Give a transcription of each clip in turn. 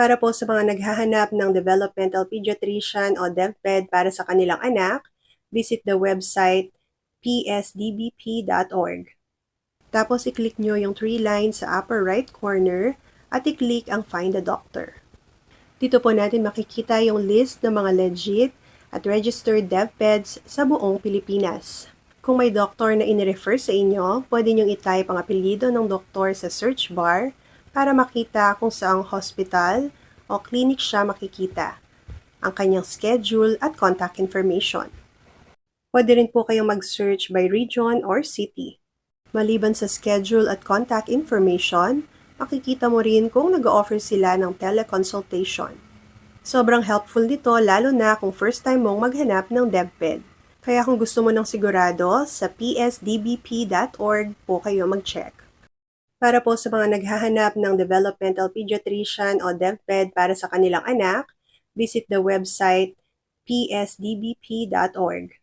Para po sa mga naghahanap ng developmental pediatrician o DevPed para sa kanilang anak, visit the website psdbp.org. Tapos i-click nyo yung 3 lines sa upper right corner at i-click ang Find a Doctor. Dito po natin makikita yung list ng mga legit at registered DevPeds sa buong Pilipinas. Kung may doktor na inirefer sa inyo, pwede nyong i-type ang apelyido ng doktor sa search bar para makita kung saang hospital o clinic siya makikita, ang kanyang schedule at contact information. Pwede rin po kayong mag-search by region or city. Maliban sa schedule at contact information, makikita mo rin kung nag-offer sila ng teleconsultation. Sobrang helpful nito lalo na kung first time mong maghanap ng DevPed. Kaya kung gusto mo ng sigurado, sa psdbp.org po kayo mag-check. Para po sa mga naghahanap ng developmental pediatrician o DevPed para sa kanilang anak, visit the website psdbp.org.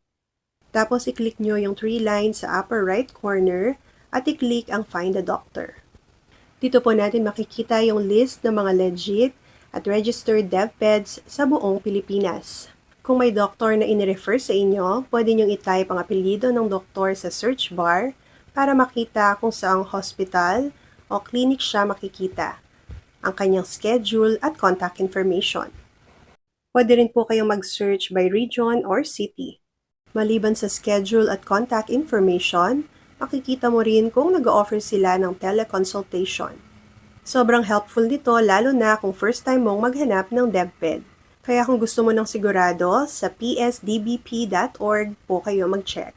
Tapos i-click nyo yung 3 lines sa upper right corner at i-click ang Find a Doctor. Dito po natin makikita yung list ng mga legit at registered DevPeds sa buong Pilipinas. Kung may doktor na inirefer sa inyo, pwede nyong i-type ang apelyido ng doktor sa search bar para makita kung saang hospital o clinic siya makikita, ang kanyang schedule at contact information. Pwede rin po kayong mag-search by region or city. Maliban sa schedule at contact information, makikita mo rin kung nag-offer sila ng teleconsultation. Sobrang helpful nito lalo na kung first time mong maghanap ng DevPed. Kaya kung gusto mo ng sigurado, sa psdbp.org po kayo mag-check.